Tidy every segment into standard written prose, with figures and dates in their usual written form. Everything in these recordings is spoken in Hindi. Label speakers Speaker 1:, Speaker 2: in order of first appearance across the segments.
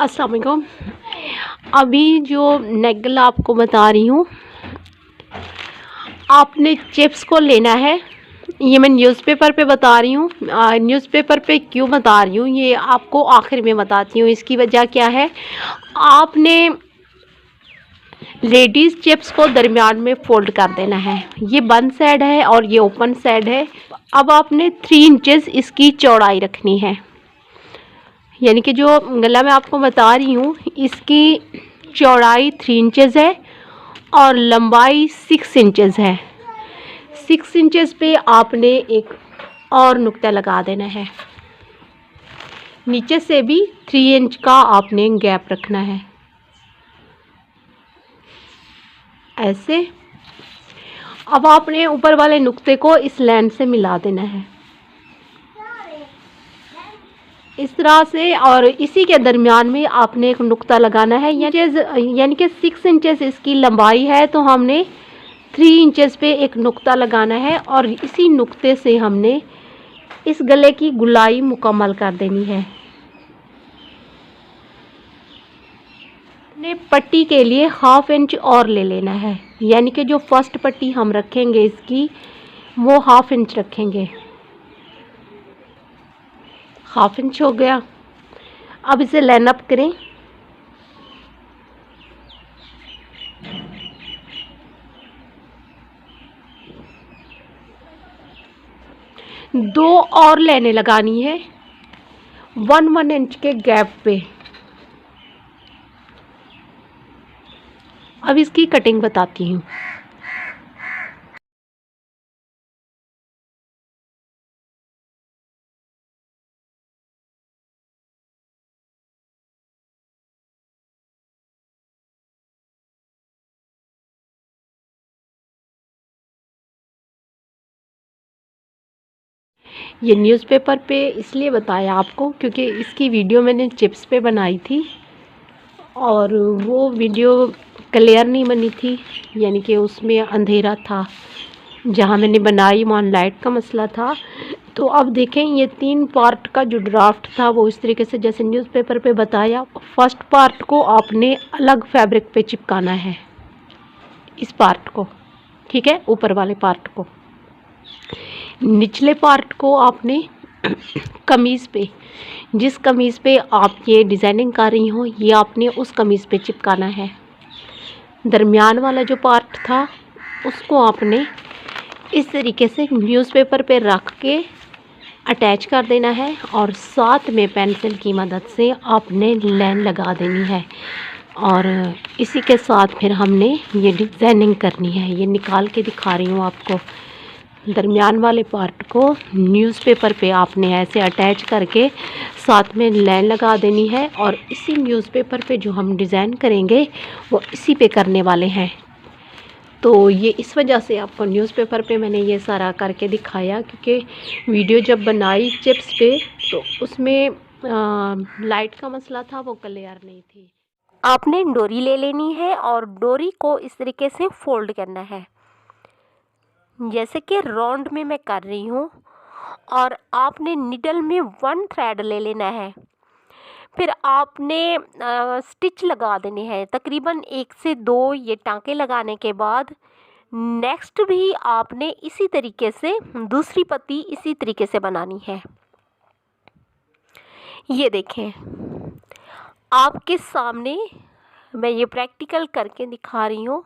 Speaker 1: अस्सलाम वालेकुम। अभी जो नेगल आपको बता रही हूँ, आपने चिप्स को लेना है। ये मैं न्यूज़पेपर पे बता रही हूँ। न्यूज़पेपर पे क्यों बता रही हूँ ये आपको आखिर में बताती हूँ। इसकी वजह क्या है, आपने लेडीज़ चिप्स को दरमियान में फोल्ड कर देना है। ये बंद साइड है और ये ओपन साइड है। अब आपने 3 इंचेस इसकी चौड़ाई रखनी है। यानी कि जो गला मैं आपको बता रही हूँ, इसकी चौड़ाई 3 इंचेस है और लंबाई 6 इंचेस है। 6 इंचेस पे आपने एक और नुक्ता लगा देना है। नीचे से भी 3 इंच का आपने गैप रखना है, ऐसे। अब आपने ऊपर वाले नुक्ते को इस लाइन से मिला देना है, इस तरह से। और इसी के दरमियान में आपने एक नुक्ता लगाना है। यानी कि 6 इंचेस इसकी लंबाई है, तो हमने 3 इंचेस पे एक नुक्ता लगाना है और इसी नुक्ते से हमने इस गले की गुलाई मुकम्मल कर देनी है। ने पट्टी के लिए 1/2 इंच और ले लेना है। यानी कि जो फर्स्ट पट्टी हम रखेंगे इसकी, वो 1/2 इंच रखेंगे। 1/2 इंच हो गया। अब इसे लाइन अप करें। दो और लाइनें लगानी है 1 इंच के गैप पे। अब इसकी कटिंग बताती हूँ। ये न्यूज़पेपर पे इसलिए बताया आपको क्योंकि इसकी वीडियो मैंने चिप्स पे बनाई थी और वो वीडियो क्लियर नहीं बनी थी। यानी कि उसमें अंधेरा था, जहाँ मैंने बनाई वहाँ लाइट का मसला था। तो अब देखें, ये 3 पार्ट का जो ड्राफ्ट था वो इस तरीके से जैसे न्यूज़पेपर पे बताया। फर्स्ट पार्ट को आपने अलग फैब्रिक पे चिपकाना है, इस पार्ट को, ठीक है, ऊपर वाले पार्ट को। निचले पार्ट को आपने कमीज़ पे, जिस कमीज़ पे आप ये डिज़ाइनिंग कर रही हो, ये आपने उस कमीज़ पे चिपकाना है। दरमियान वाला जो पार्ट था उसको आपने इस तरीके से न्यूज़पेपर पे रख के अटैच कर देना है और साथ में पेंसिल की मदद से आपने लाइन लगा देनी है। और इसी के साथ फिर हमने ये डिज़ाइनिंग करनी है। ये निकाल के दिखा रही हूँ आपको। दरमियान वाले पार्ट को न्यूज़पेपर पे आपने ऐसे अटैच करके साथ में लाइन लगा देनी है और इसी न्यूज़पेपर पे जो हम डिज़ाइन करेंगे वो इसी पे करने वाले हैं। तो ये इस वजह से आपको न्यूज़पेपर पे मैंने ये सारा करके दिखाया, क्योंकि वीडियो जब बनाई चिप्स पे तो उसमें लाइट का मसला था, वो क्लियर नहीं थी। आपने डोरी ले लेनी है और डोरी को इस तरीके से फोल्ड करना है, जैसे कि राउंड में मैं कर रही हूँ। और आपने निडल में 1 थ्रेड ले लेना है। फिर आपने स्टिच लगा देने हैं तकरीबन 1 से 2। ये टांके लगाने के बाद नेक्स्ट भी आपने इसी तरीके से दूसरी पत्ती इसी तरीके से बनानी है। ये देखें, आपके सामने मैं ये प्रैक्टिकल करके दिखा रही हूँ।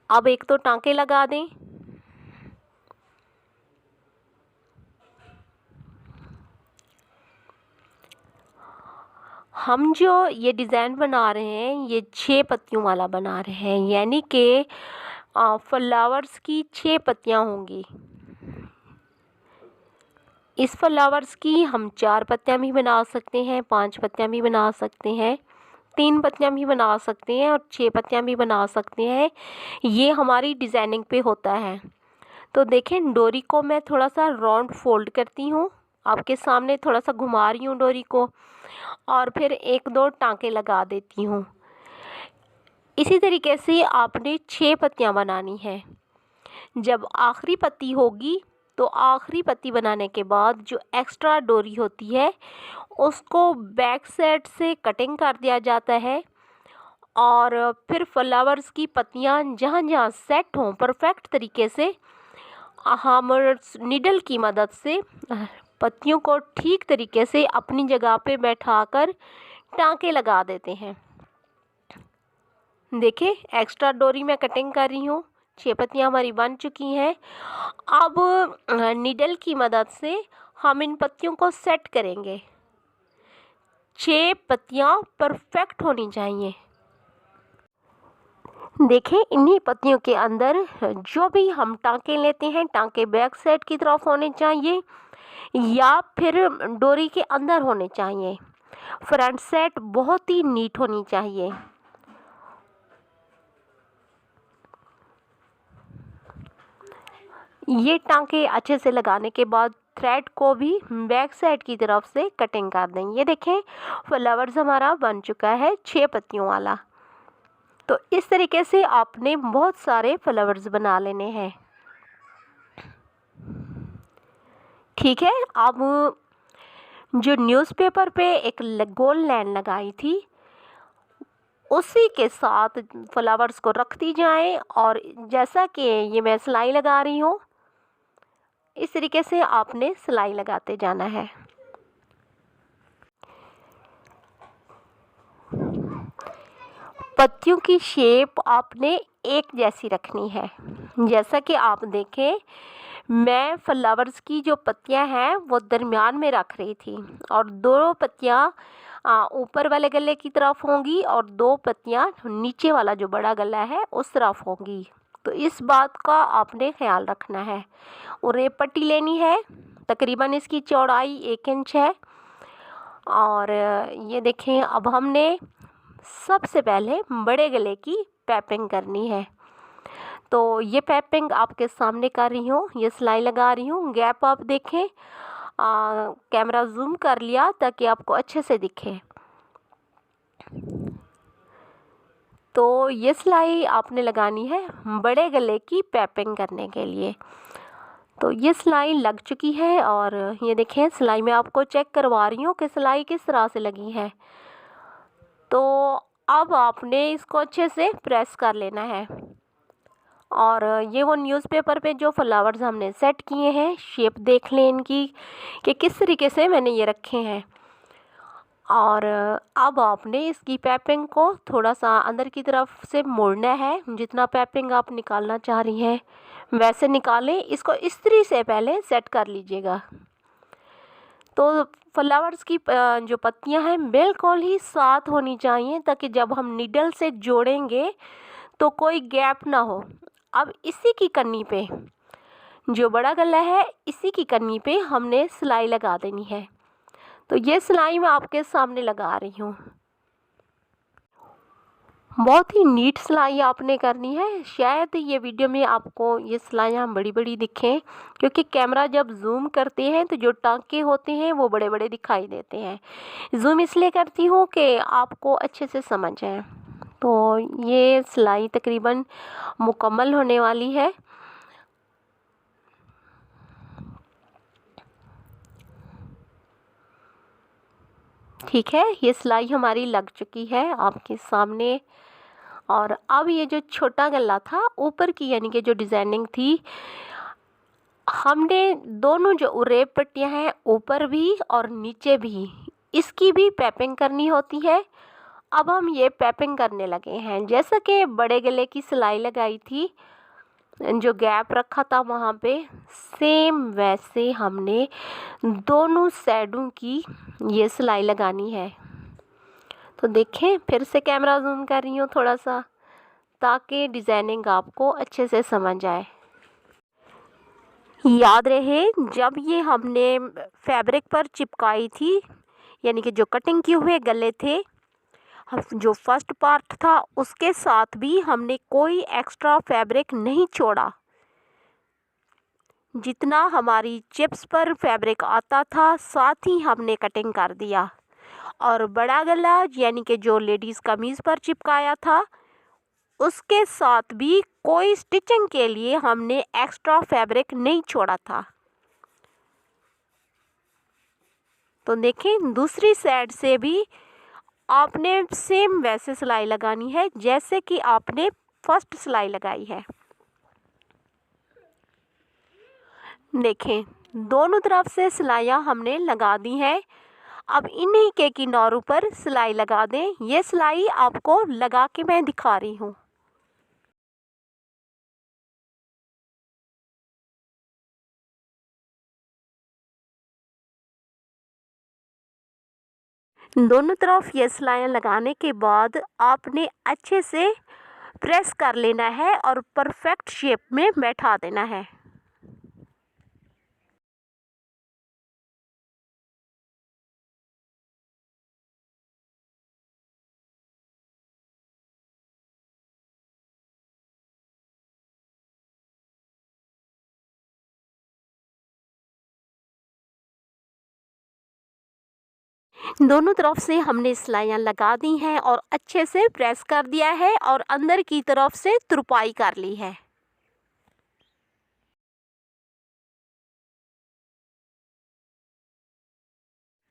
Speaker 1: अब एक तो टांके लगा दें। हम जो ये डिज़ाइन बना रहे हैं ये 6 पत्तियों वाला बना रहे हैं, यानी कि फ्लावर्स की 6 पत्तियाँ होंगी। इस फ्लावर्स की हम 4 पत्तियाँ भी बना सकते हैं, 5 पत्तियाँ भी बना सकते हैं, 3 पत्तियाँ भी बना सकते हैं और 6 पत्तियाँ भी बना सकते हैं। ये हमारी डिज़ाइनिंग पे होता है। तो देखें, डोरी को मैं थोड़ा सा राउंड फोल्ड करती हूँ, आपके सामने थोड़ा सा घुमा रही हूँ डोरी को, और फिर 1-2 टांके लगा देती हूँ। इसी तरीके से आपने 6 पत्तियाँ बनानी है। जब आखिरी पत्ती होगी तो आखिरी पत्ती बनाने के बाद जो एक्स्ट्रा डोरी होती है उसको बैक साइड से कटिंग कर दिया जाता है और फिर फ्लावर्स की पत्तियां जहाँ जहाँ सेट हों परफेक्ट तरीके से हम नीडल की मदद से पत्तियों को ठीक तरीके से अपनी जगह पे बैठाकर टांके लगा देते हैं। देखिए एक्स्ट्रा डोरी में कटिंग कर रही हूँ। 6 पत्तियाँ हमारी बन चुकी हैं। अब नीडल की मदद से हम इन पत्तियों को सेट करेंगे। 6 पत्तियाँ परफेक्ट होनी चाहिए। देखें इन्हीं पत्तियों के अंदर जो भी हम टांके लेते हैं टांके बैक साइड की तरफ होने चाहिए या फिर डोरी के अंदर होने चाहिए। फ्रंट साइड बहुत ही नीट होनी चाहिए। ये टांके अच्छे से लगाने के बाद थ्रेड को भी बैक साइड की तरफ से कटिंग कर दें। ये देखें फ्लावर्स हमारा बन चुका है 6 पत्तियों वाला। तो इस तरीके से आपने बहुत सारे फ्लावर्स बना लेने हैं। ठीक है, अब जो न्यूज़पेपर पे एक गोल लाइन लगाई थी उसी के साथ फ्लावर्स को रखती जाएं और जैसा कि ये मैं सिलाई लगा रही हूँ इस तरीके से आपने सिलाई लगाते जाना है। पत्तियों की शेप आपने एक जैसी रखनी है। जैसा कि आप देखें मैं फ्लावर्स की जो पत्तियां हैं वो दरमियान में रख रही थी और 2 पत्तियां ऊपर वाले गले की तरफ होंगी और 2 पत्तियां नीचे वाला जो बड़ा गला है उस तरफ होंगी। तो इस बात का आपने ख्याल रखना है। और ये पट्टी लेनी है, तकरीबन इसकी चौड़ाई 1 इंच है। और ये देखें अब हमने सबसे पहले बड़े गले की पैपिंग करनी है। तो ये पैपिंग आपके सामने कर रही हूँ, ये सिलाई लगा रही हूँ। गैप आप देखें, कैमरा जूम कर लिया ताकि आपको अच्छे से दिखे। तो ये सिलाई आपने लगानी है बड़े गले की पैपिंग करने के लिए। तो ये सिलाई लग चुकी है और ये देखें सिलाई मैं आपको चेक करवा रही हूँ कि सिलाई किस तरह से लगी है। तो अब आपने इसको अच्छे से प्रेस कर लेना है। और ये वो न्यूज़पेपर पे जो फ्लावर्स हमने सेट किए हैं शेप देख लें इनकी कि किस तरीके से मैंने ये रखे हैं। और अब आपने इसकी पैपिंग को थोड़ा सा अंदर की तरफ से मोड़ना है। जितना पैपिंग आप निकालना चाह रही हैं वैसे निकालें। इसको इस्त्री से पहले सेट कर लीजिएगा। तो फ्लावर्स की जो पत्तियां हैं बिल्कुल ही साथ होनी चाहिए ताकि जब हम नीडल से जोड़ेंगे तो कोई गैप ना हो। अब इसी की कन्नी पे जो बड़ा गला है इसी की कन्नी पे हमने सिलाई लगा देनी है। तो ये सिलाई मैं आपके सामने लगा रही हूँ। बहुत ही नीट सिलाई आपने करनी है। शायद ये वीडियो में आपको ये सिलाइयाँ बड़ी बड़ी दिखें क्योंकि कैमरा जब जूम करते हैं तो जो टांके होते हैं वो बड़े बड़े दिखाई देते हैं। जूम इसलिए करती हूँ कि आपको अच्छे से समझ आए। तो ये सिलाई तकरीबन मुकम्मल होने वाली है। ठीक है, ये सिलाई हमारी लग चुकी है आपके सामने। और अब ये जो छोटा गला था ऊपर की यानी कि जो डिज़ाइनिंग थी हमने दोनों जो उरेब पट्टियाँ हैं ऊपर भी और नीचे भी इसकी भी पैपिंग करनी होती है। अब हम ये पैपिंग करने लगे हैं। जैसा कि बड़े गले की सिलाई लगाई थी जो गैप रखा था वहाँ पे सेम वैसे हमने दोनों साइडों की ये सिलाई लगानी है। तो देखें फिर से कैमरा जूम कर रही हूँ थोड़ा सा ताकि डिज़ाइनिंग आपको अच्छे से समझ आए। याद रहे जब ये हमने फैब्रिक पर चिपकाई थी यानी कि जो कटिंग किए हुए गले थे जो फर्स्ट पार्ट था उसके साथ भी हमने कोई एक्स्ट्रा फैब्रिक नहीं छोड़ा। जितना हमारी चिप्स पर फैब्रिक आता था साथ ही हमने कटिंग कर दिया। और बड़ा गला यानी कि जो लेडीज़ कमीज़ पर चिपकाया था उसके साथ भी कोई स्टिचिंग के लिए हमने एक्स्ट्रा फैब्रिक नहीं छोड़ा था। तो देखें दूसरी साइड से भी आपने सेम वैसे सिलाई लगानी है जैसे कि आपने फर्स्ट सिलाई लगाई है। देखें दोनों तरफ से सिलाइयाँ हमने लगा दी हैं। अब इन्हीं के किनारों पर सिलाई लगा दें। ये सिलाई आपको लगा के मैं दिखा रही हूँ। दोनों तरफ ये सिलाइयाँ लगाने के बाद आपने अच्छे से प्रेस कर लेना है और परफेक्ट शेप में बैठा देना है। दोनों तरफ से हमने सिलाइयाँ लगा दी हैं और अच्छे से प्रेस कर दिया है और अंदर की तरफ से तुरपाई कर ली है।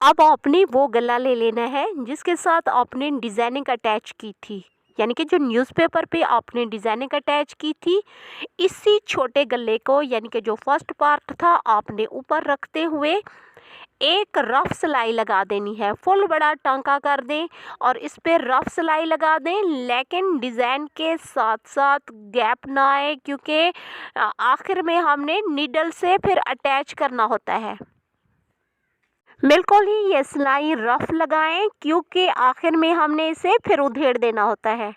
Speaker 1: अब आपने वो गला ले लेना है जिसके साथ आपने डिज़ाइनिंग अटैच की थी, यानी कि जो न्यूज़पेपर पे आपने डिज़ाइनिंग अटैच की थी। इसी छोटे गले को यानी कि जो फर्स्ट पार्ट था आपने ऊपर रखते हुए एक रफ सिलाई लगा देनी है। फुल बड़ा टांका कर दें और इस पे रफ सिलाई लगा दें, लेकिन डिज़ाइन के साथ साथ गैप ना आए, क्योंकि आखिर में हमने नीडल से फिर अटैच करना होता है। बिल्कुल ही ये सिलाई रफ लगाएं, क्योंकि आखिर में हमने इसे फिर उधेड़ देना होता है।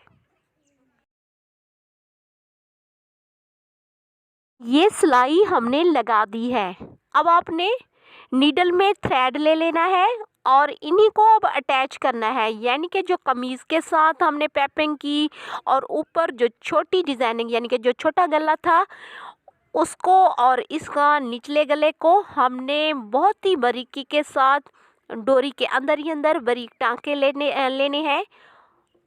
Speaker 1: ये सिलाई हमने लगा दी है। अब आपने नीडल में थ्रेड ले लेना है और इन्हीं को अब अटैच करना है, यानी कि जो कमीज़ के साथ हमने पैपिंग की और ऊपर जो छोटी डिज़ाइनिंग यानी कि जो छोटा गला था उसको और इसका निचले गले को हमने बहुत ही बारीकी के साथ डोरी के अंदर ही अंदर बारीक टांके लेने हैं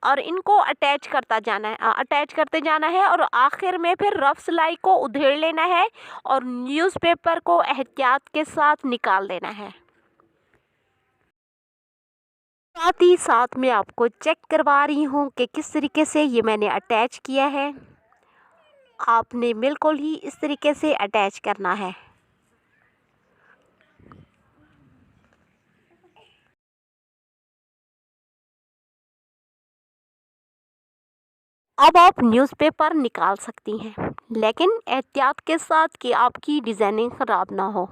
Speaker 1: और इनको अटैच करते जाना है और आखिर में फिर रफ सिलाई को उधेड़ लेना है और न्यूज़पेपर को एहतियात के साथ निकाल देना है। साथ ही साथ मैं आपको चेक करवा रही हूँ कि किस तरीके से ये मैंने अटैच किया है। आपने बिल्कुल ही इस तरीके से अटैच करना है। अब आप न्यूज़पेपर निकाल सकती हैं, लेकिन एहतियात के साथ कि आपकी डिज़ाइनिंग ख़राब ना हो।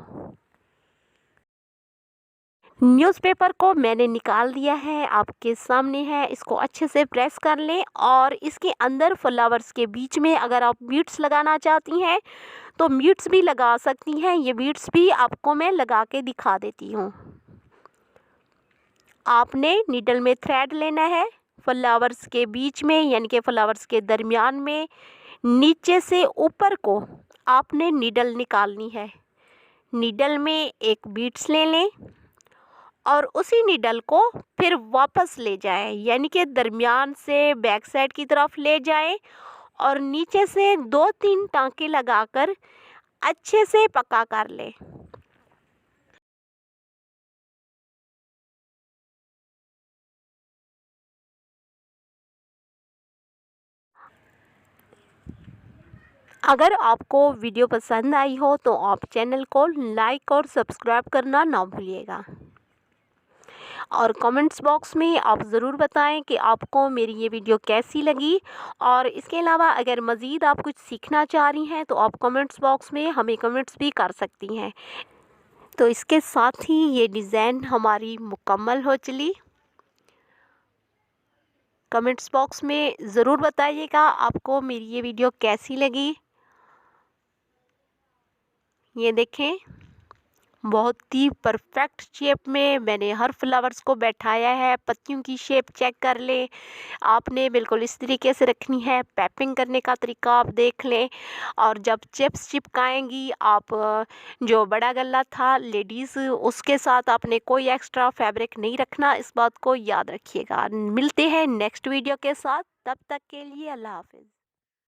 Speaker 1: न्यूज़पेपर को मैंने निकाल दिया है, आपके सामने है। इसको अच्छे से प्रेस कर लें और इसके अंदर फ्लावर्स के बीच में अगर आप बीड्स लगाना चाहती हैं तो बीड्स भी लगा सकती हैं। ये बीड्स भी आपको मैं लगा के दिखा देती हूँ। आपने नीडल में थ्रेड लेना है फ्लावर्स के बीच में, यानी कि फ्लावर्स के दरमियान में नीचे से ऊपर को आपने नीडल निकालनी है। नीडल में एक बीड्स ले लें और उसी नीडल को फिर वापस ले जाएं, यानी कि दरमियान से बैक साइड की तरफ ले जाएं और नीचे से 2-3 टांके लगाकर अच्छे से पक्का कर लें। अगर आपको वीडियो पसंद आई हो तो आप चैनल को लाइक और सब्सक्राइब करना ना भूलिएगा और कमेंट्स बॉक्स में आप ज़रूर बताएं कि आपको मेरी ये वीडियो कैसी लगी। और इसके अलावा अगर मज़ीद आप कुछ सीखना चाह रही हैं तो आप कमेंट्स बॉक्स में हमें कमेंट्स भी कर सकती हैं। तो इसके साथ ही ये डिज़ाइन हमारी मुकम्मल हो चली। कमेंट्स बॉक्स में ज़रूर बताइएगा आपको मेरी ये वीडियो कैसी लगी। ये देखें बहुत ही परफेक्ट शेप में मैंने हर फ्लावर्स को बैठाया है। पत्तियों की शेप चेक कर लें, आपने बिल्कुल इस तरीके से रखनी है। पैपिंग करने का तरीका आप देख लें और जब चिप्स चिपकाएंगी आप, जो बड़ा गला था लेडीज़ उसके साथ आपने कोई एक्स्ट्रा फैब्रिक नहीं रखना, इस बात को याद रखिएगा। मिलते हैं नेक्स्ट वीडियो के साथ, तब तक के लिए अल्लाह हाफिज़।